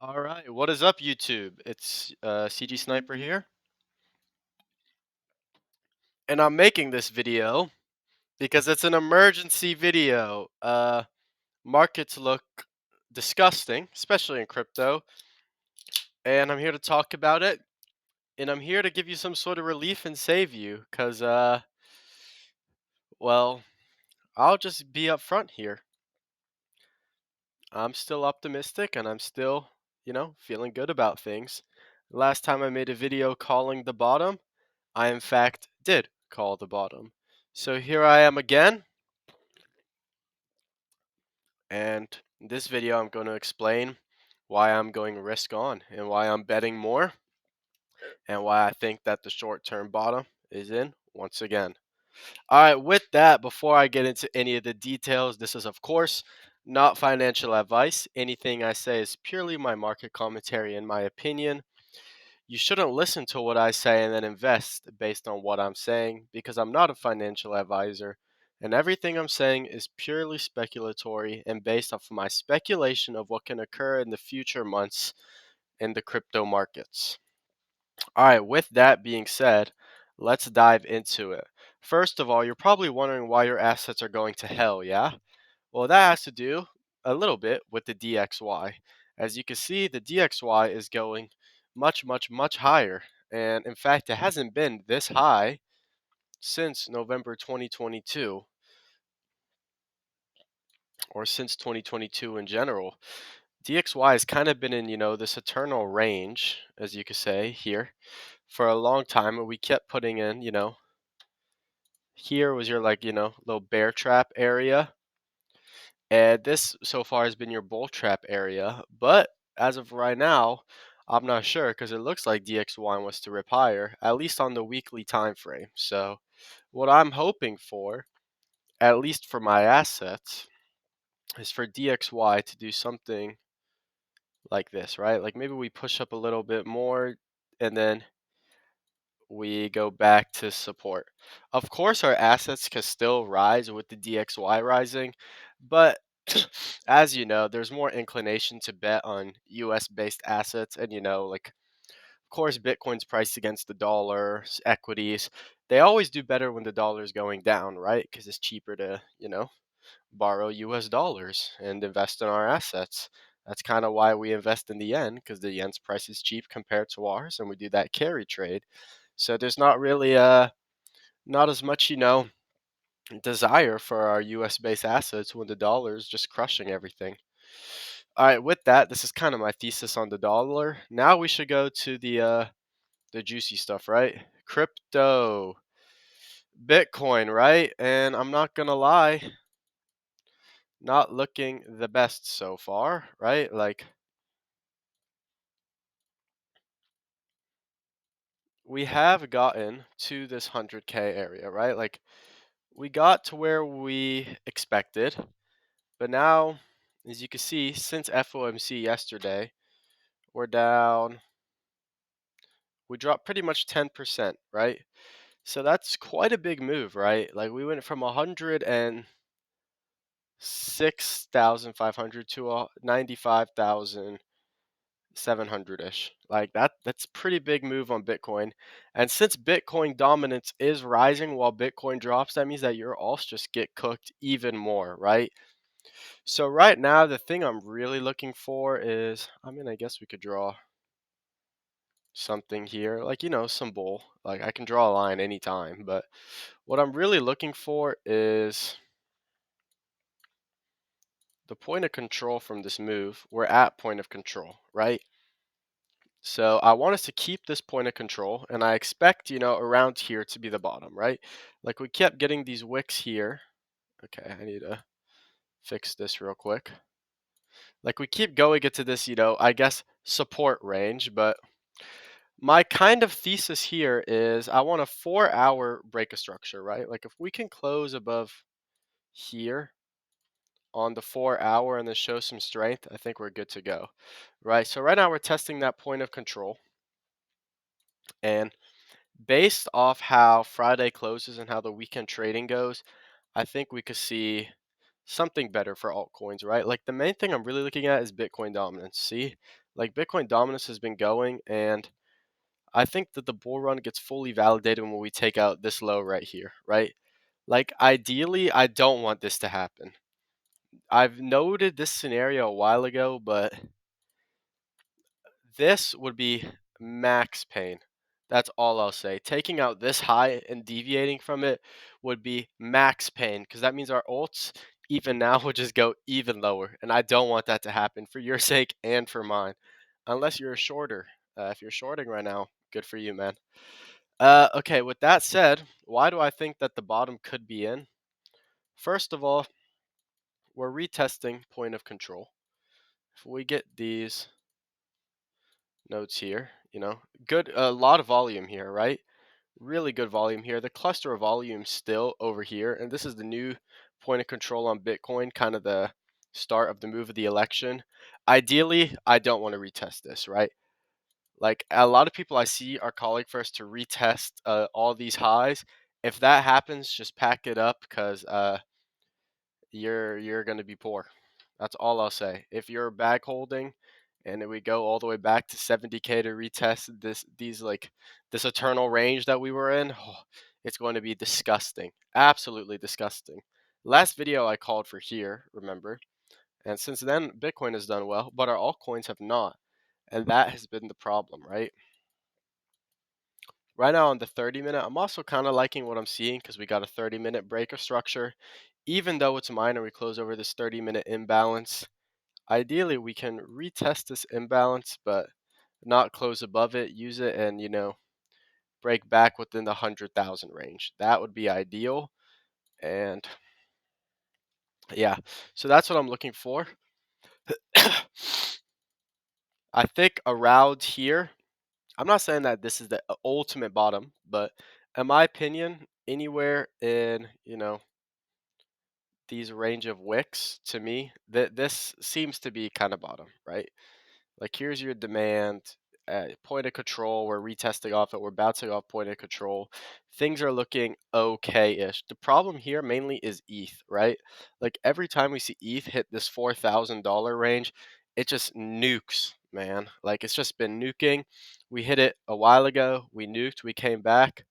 All right, what is up, YouTube? It's CG Sniper here, and I'm making this video because it's an emergency video. Markets look disgusting, especially in crypto, and I'm here to talk about it, and I'm here to give you some sort of relief and save you, because, well, I'll just be upfront here. I'm still optimistic, and I'm still, feeling good about things. Last time I made a video calling the bottom, I in fact did call the bottom. So here I am again, and in this video I'm going to explain why I'm going risk on and why I'm betting more and why I think that the short-term bottom is in once again. All right, with that, before I get into any of the details, this is of course not financial advice. Anything I say is purely my market commentary and my opinion. You shouldn't listen to what I say and then invest based on what I'm saying because I'm not a financial advisor and everything I'm saying is purely speculatory and based off of my speculation of what can occur in the future months in the crypto markets. All right, with that being said, let's dive into it. First of all, you're probably wondering why your assets are going to hell, yeah? Well, that has to do a little bit with the DXY. As you can see, the DXY is going much, much, much higher. And in fact, it hasn't been this high since November 2022 or since 2022 in general. DXY has kind of been in, this eternal range, as you could say here, for a long time. And we kept putting in, here was your like, little bear trap area. And this so far has been your bull trap area, but as of right now, I'm not sure because it looks like DXY wants to rip higher, at least on the weekly time frame. So, what I'm hoping for, at least for my assets, is for DXY to do something like this, right? Like maybe we push up a little bit more and then we go back to support. Of course, our assets can still rise with the DXY rising, but as you know, there's more inclination to bet on US based assets. And, like, of course, Bitcoin's priced against the dollar, equities. They always do better when the dollar is going down, right? Because it's cheaper to, borrow US dollars and invest in our assets. That's kind of why we invest in the yen, because the yen's price is cheap compared to ours, and we do that carry trade. So there's not really not as much, desire for our US based assets when the dollar is just crushing everything. All right, with that, this is kind of my thesis on the dollar. Now we should go to the juicy stuff, right? Crypto, Bitcoin, right? And I'm not gonna lie, not looking the best so far, right? Like we have gotten to this 100K area, right? Like we got to where we expected, but now, as you can see, since FOMC yesterday, we're down. We dropped pretty much 10%, right? So that's quite a big move, right? Like we went from 106,500 to 95,700-ish. Like that's pretty big move on Bitcoin. And since Bitcoin dominance is rising while Bitcoin drops, that means that your alts just get cooked even more, right? So right now, the thing I'm really looking for is, I mean, I guess we could draw something here, like, some bull. Like I can draw a line anytime, but what I'm really looking for is the point of control from this move. We're at point of control, right? So I want us to keep this point of control, and I expect, around here to be the bottom, right? Like we kept getting these wicks here. Okay, I need to fix this real quick. Like we keep going into this, I guess support range, but my kind of thesis here is I want a 4-hour break of structure, right? Like if we can close above here on the 4-hour and then show some strength, I think we're good to go, right? So right now we're testing that point of control, and based off how Friday closes and how the weekend trading goes, I think we could see something better for altcoins, right? Like the main thing I'm really looking at is Bitcoin dominance. See, Like Bitcoin dominance has been going, and I think that the bull run gets fully validated when we take out this low right here, right? Like ideally, I don't want this to happen. I've noted this scenario a while ago, but this would be max pain. That's all I'll say. Taking out this high and deviating from it would be max pain because that means our alts even now would just go even lower. And I don't want that to happen for your sake and for mine. Unless you're a shorter. If you're shorting right now, good for you, man. Okay, with that said, why do I think that the bottom could be in? First of all, we're retesting point of control. If we get these nodes here, good, a lot of volume here, right? Really good volume here. The cluster of volume still over here, and this is the new point of control on Bitcoin, kind of the start of the move of the election. Ideally, I don't want to retest this, right? Like a lot of people I see are calling for us to retest all these highs. If that happens, just pack it up because you're going to be poor. That's all I'll say. If you're bag holding and we go all the way back to 70K to retest this eternal range that we were in, it's going to be disgusting. Absolutely disgusting. Last video I called for here, remember? And since then Bitcoin has done well, but our altcoins have not. And that has been the problem, right? Right now on the 30-minute, I'm also kind of liking what I'm seeing because we got a 30-minute breaker structure. Even though it's minor, we close over this 30-minute imbalance. Ideally, we can retest this imbalance, but not close above it, use it, and, break back within the 100,000 range. That would be ideal. And yeah, so that's what I'm looking for. I think around here, I'm not saying that this is the ultimate bottom, but in my opinion, anywhere in, these range of wicks to me, that this seems to be kind of bottom, right? Like here's your demand, point of control. We're retesting off it. We're bouncing off point of control. Things are looking okay-ish. The problem here mainly is ETH, right? Like every time we see ETH hit this $4,000 range, it just nukes, man. Like it's just been nuking. We hit it a while ago. We nuked. We came back,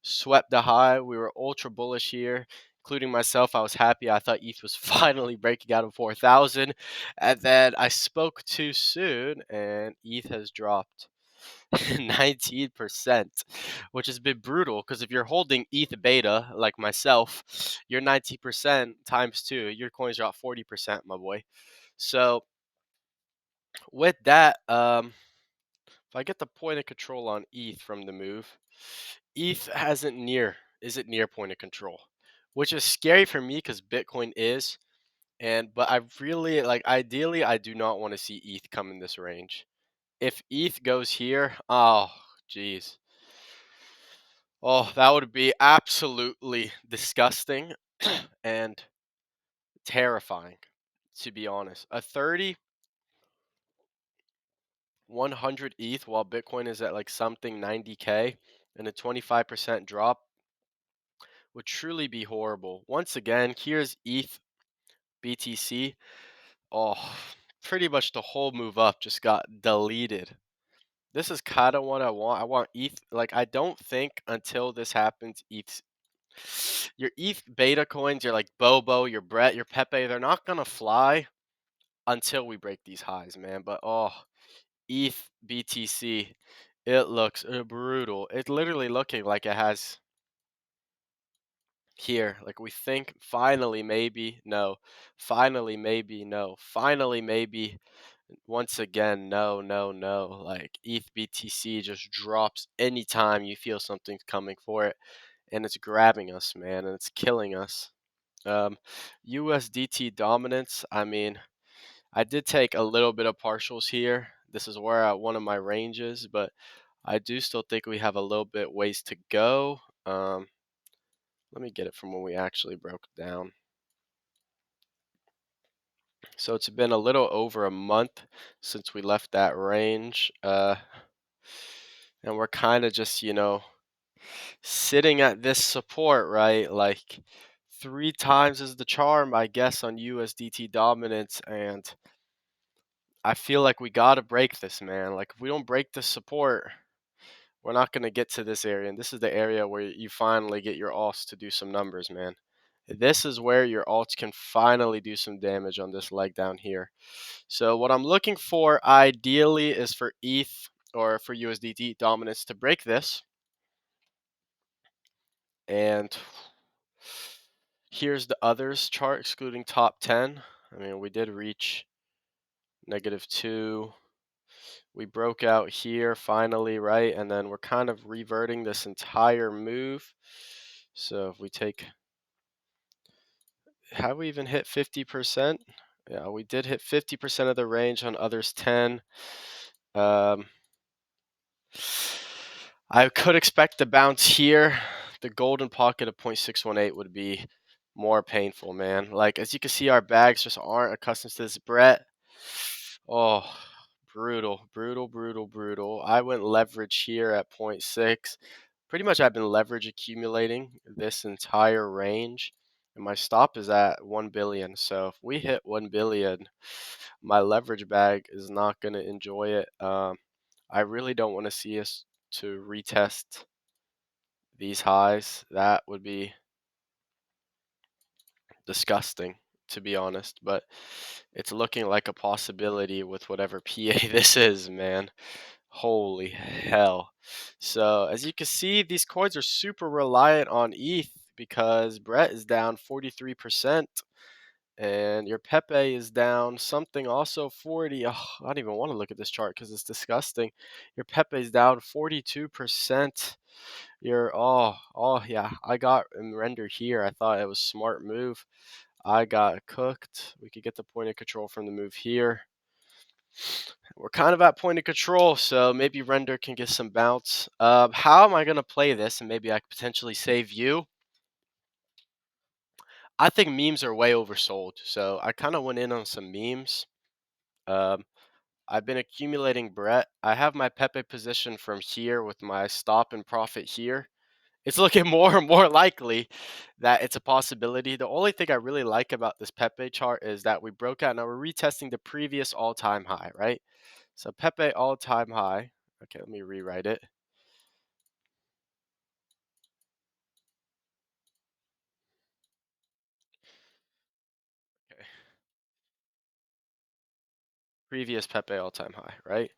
swept the high. We were ultra bullish here, including myself. I was happy. I thought ETH was finally breaking out of 4,000. And then I spoke too soon, and ETH has dropped 19%, which has been brutal because if you're holding ETH beta like myself, you're 90% times two. Your coins drop 40%, my boy. So with that, if I get the point of control on ETH from the move, ETH isn't near point of control, which is scary for me because Bitcoin is. But I really like ideally I do not want to see ETH come in this range. If ETH goes here, oh jeez. Oh, that would be absolutely disgusting and terrifying, to be honest. A 30, 100 ETH while Bitcoin is at like something 90K and a 25% drop would truly be horrible. Once again, here's ETH BTC. Oh, pretty much the whole move up just got deleted. This is kind of what I want. I want ETH. Like, I don't think until this happens, your ETH beta coins, your like Bobo, your Brett, your Pepe, they're not gonna fly until we break these highs, man. But oh, ETH BTC, it looks brutal. It's literally looking like it has here. Like we think finally, maybe no, finally, maybe no, finally, maybe once again, no, no, no. Like ETH BTC just drops anytime you feel something's coming for it, and it's grabbing us, man, and it's killing us. Um, USDT dominance. I mean, I did take a little bit of partials here. This is where one of my ranges, but I do still think we have a little bit ways to go. Let me get it from when we actually broke it down. So it's been a little over a month since we left that range. And we're kind of just, sitting at this support, right? Like 3 times is the charm, I guess, on USDT dominance. And I feel like we gotta break this, man. Like if we don't break this support, we're not gonna get to this area. And this is the area where you finally get your alts to do some numbers, man. This is where your alts can finally do some damage on this leg down here. So what I'm looking for ideally is for ETH or for USDT dominance to break this. And here's the others chart excluding top 10. I mean, we did reach -2. We broke out here finally, right? And then we're kind of reverting this entire move. So if we take, have we even hit 50%? Yeah, we did hit 50% of the range on others 10. Um, I could expect the bounce here. The golden pocket of 0.618 would be more painful, man. Like, as you can see, our bags just aren't accustomed to this. Brett, oh, brutal, brutal, brutal, brutal. I went leverage here at 0.6. Pretty much I've been leverage accumulating this entire range. And my stop is at 1 billion. So if we hit 1 billion, my leverage bag is not going to enjoy it. I really don't want to see us to retest these highs. That would be disgusting, to be honest. But it's looking like a possibility with whatever PA this is, man. Holy hell. So as you can see, these coins are super reliant on ETH because Brett is down 43%. And your Pepe is down something also 40. Oh, I don't even want to look at this chart because it's disgusting. Your Pepe is down 42%. Yeah, I got render here. I thought it was smart move. I got cooked. We could get the point of control from the move here. We're kind of at point of control, so maybe render can get some bounce. How am I going to play this? And maybe I could potentially save you. I think memes are way oversold, so I kind of went in on some memes. Um, I've been accumulating Brett. I have my Pepe position from here with my stop and profit here. It's looking more and more likely that it's a possibility. The only thing I really like about this Pepe chart is that we broke out. Now we're retesting the previous all-time high, right? So Pepe all-time high. Okay, let me rewrite it. Okay. Previous Pepe all-time high, right?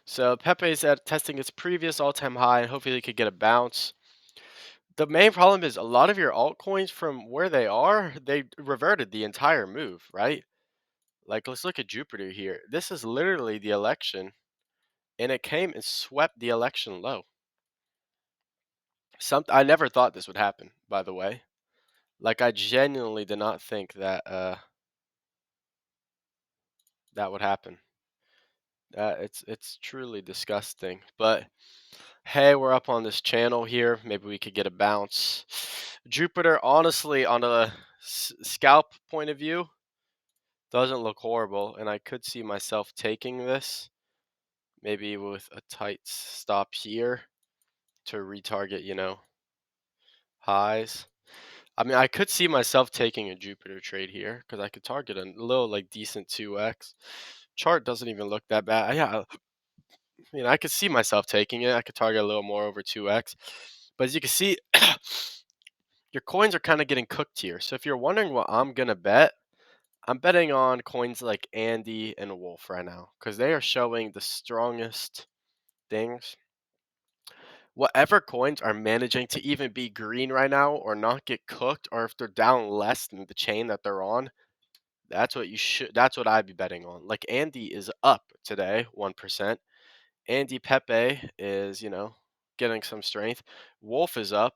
So Pepe is at testing its previous all-time high, and hopefully it could get a bounce. The main problem is a lot of your altcoins from where they are, they reverted the entire move, right? Like, let's look at Jupiter here. This is literally the election, and it came and swept the election low. I never thought this would happen, by the way. Like, I genuinely did not think that that would happen. It's truly disgusting. But hey, we're up on this channel here. Maybe we could get a bounce. Jupiter, honestly, on a scalp point of view, doesn't look horrible, and I could see myself taking this, maybe with a tight stop here to retarget, highs. I mean, I could see myself taking a Jupiter trade here because I could target a little like decent 2x. Chart doesn't even look that bad. Yeah, I could see myself taking it. I could target a little more over 2x. But as you can see, your coins are kind of getting cooked here. So if you're wondering what I'm going to bet, I'm betting on coins like Andy and Wolf right now because they are showing the strongest things. Whatever coins are managing to even be green right now or not get cooked, or if they're down less than the chain that they're on, that's what I'd be betting on. Like Andy is up today, 1%. Andy Pepe is, getting some strength. Wolf is up.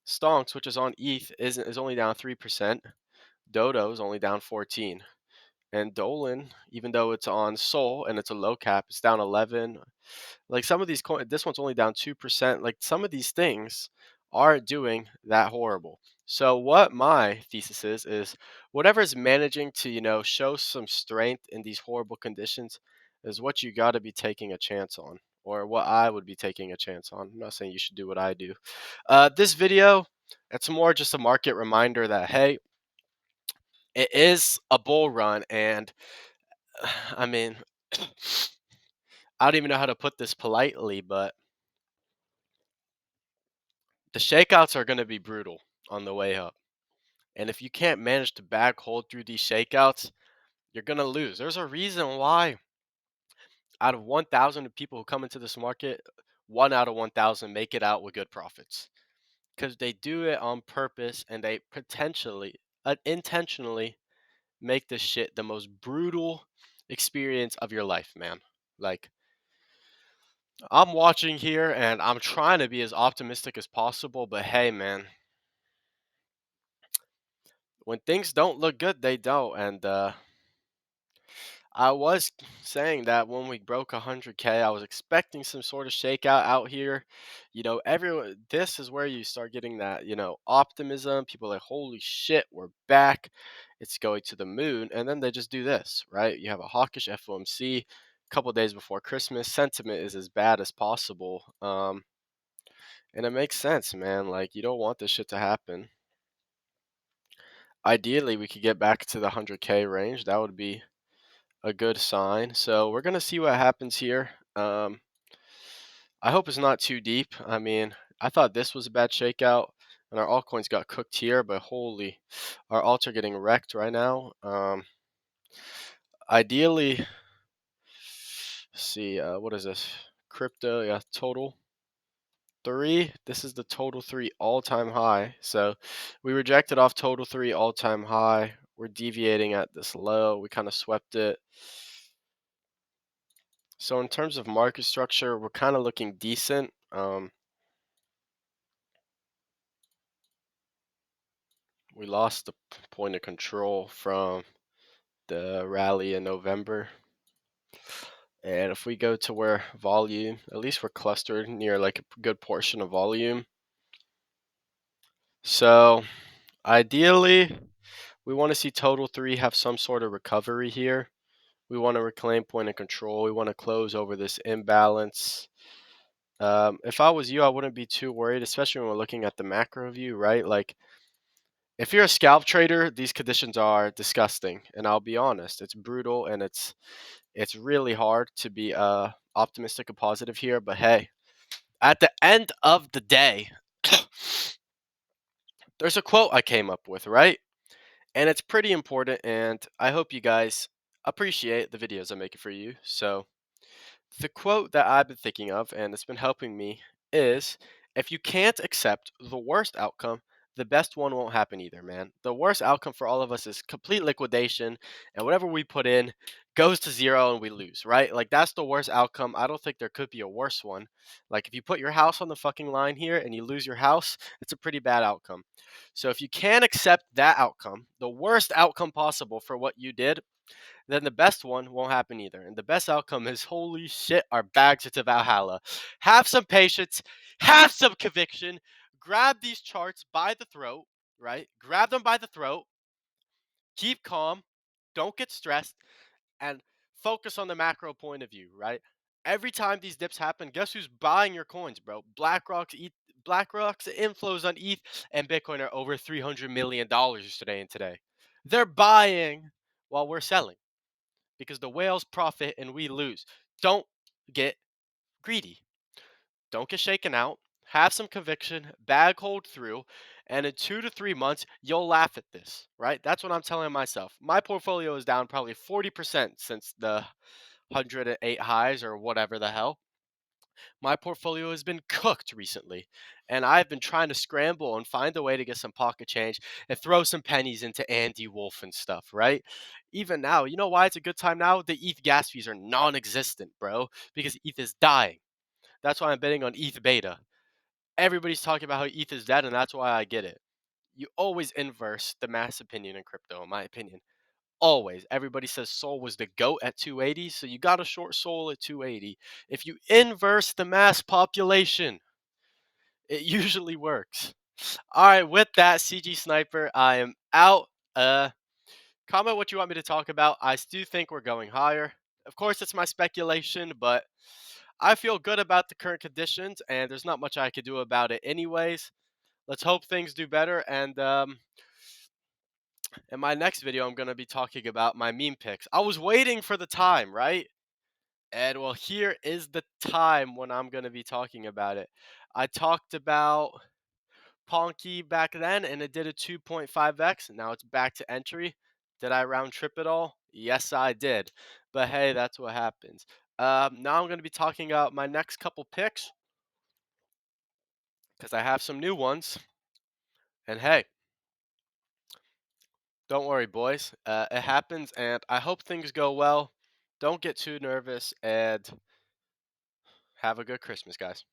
Stonks, which is on ETH, is only down 3%. Dodo is only down 14. And Dolan, even though it's on Sol and it's a low cap, it's down 11. Like some of these coins, this one's only down 2%. Like some of these things aren't doing that horrible. So what my thesis is whatever is managing to, show some strength in these horrible conditions is what you got to be taking a chance on, or what I would be taking a chance on. I'm not saying you should do what I do. This video, it's more just a market reminder that, hey, it is a bull run, and I mean, I don't even know how to put this politely, but the shakeouts are going to be brutal on the way up. And if you can't manage to bag hold through these shakeouts, you're going to lose. There's a reason why out of 1,000 people who come into this market, 1 out of 1,000 make it out with good profits because they do it on purpose and they potentially, intentionally make this shit the most brutal experience of your life, man. Like, I'm watching here and I'm trying to be as optimistic as possible, but hey, man, when things don't look good, they don't. And I was saying that when we broke 100K, I was expecting some sort of shakeout out here. Everyone, this is where you start getting that, optimism. People are like, holy shit, we're back. It's going to the moon. And then they just do this, right? You have a hawkish FOMC a couple days before Christmas. Sentiment is as bad as possible. And it makes sense, man. Like, you don't want this shit to happen. Ideally, we could get back to the 100K range. That would be a good sign. So we're gonna see what happens here. I hope it's not too deep. I mean, I thought this was a bad shakeout, and our altcoins got cooked here. But holy, our alts are getting wrecked right now. Ideally, see, what is this? Crypto, yeah, total three. This is the total three all-time high. So we rejected off total three all-time high. We're deviating at this low. We kind of swept it. So in terms of market structure, we're kind of looking decent. We lost the point of control from the rally in November. And if we go to where volume, at least we're clustered near like a good portion of volume. So ideally, we want to see total three have some sort of recovery here. We want to reclaim point of control. We want to close over this imbalance. If I was you, I wouldn't be too worried, especially when we're looking at the macro view, right? Like, if you're a scalp trader, these conditions are disgusting, and I'll be honest, it's brutal and it's really hard to be optimistic and positive here. But hey, at the end of the day, there's a quote I came up with, right? And it's pretty important, and I hope you guys appreciate the videos I'm making for you. So the quote that I've been thinking of, and it's been helping me, is if you can't accept the worst outcome, the best one won't happen either, man. The worst outcome for all of us is complete liquidation, and whatever we put in goes to zero and we lose, right? Like, that's the worst outcome. I don't think there could be a worse one. Like, if you put your house on the fucking line here and you lose your house, it's a pretty bad outcome. So if you can't accept that outcome, the worst outcome possible for what you did, then the best one won't happen either. And the best outcome is, holy shit, our bags are to Valhalla. Have some patience, have some conviction, grab these charts by the throat, right? Grab them by the throat, keep calm, don't get stressed, and focus on the macro point of view, right? Every time these dips happen, guess who's buying your coins, bro? BlackRock's inflows on ETH and Bitcoin are over $300 million today. They're buying while we're selling because the whales profit and we lose. Don't get greedy. Don't get shaken out. Have some conviction, bag hold through, and in 2 to 3 months, you'll laugh at this, right? That's what I'm telling myself. My portfolio is down probably 40% since the 108 highs or whatever the hell. My portfolio has been cooked recently, and I've been trying to scramble and find a way to get some pocket change and throw some pennies into Andy Wolf and stuff, right? Even now, you know why it's a good time now? The ETH gas fees are non existent, bro, because ETH is dying. That's why I'm betting on ETH beta. Everybody's talking about how ETH is dead, and that's why I get it. You always inverse the mass opinion in crypto, in my opinion. Always. Everybody says Sol was the GOAT at 280, so you got to short Sol at 280. If you inverse the mass population, it usually works. All right, with that, CG Sniper, I am out. Comment what you want me to talk about. I do think we're going higher. Of course, it's my speculation, but I feel good about the current conditions, and there's not much I could do about it anyways. Let's hope things do better, and in my next video, I'm going to be talking about my meme picks. I was waiting for the time, right? And well, here is the time when I'm going to be talking about it. I talked about Ponky back then and it did a 2.5x. Now it's back to entry. Did I round trip it all? Yes, I did. But hey, that's what happens. Now I'm going to be talking about my next couple picks because I have some new ones. And hey, don't worry, boys. It happens, and I hope things go well. Don't get too nervous, and have a good Christmas, guys.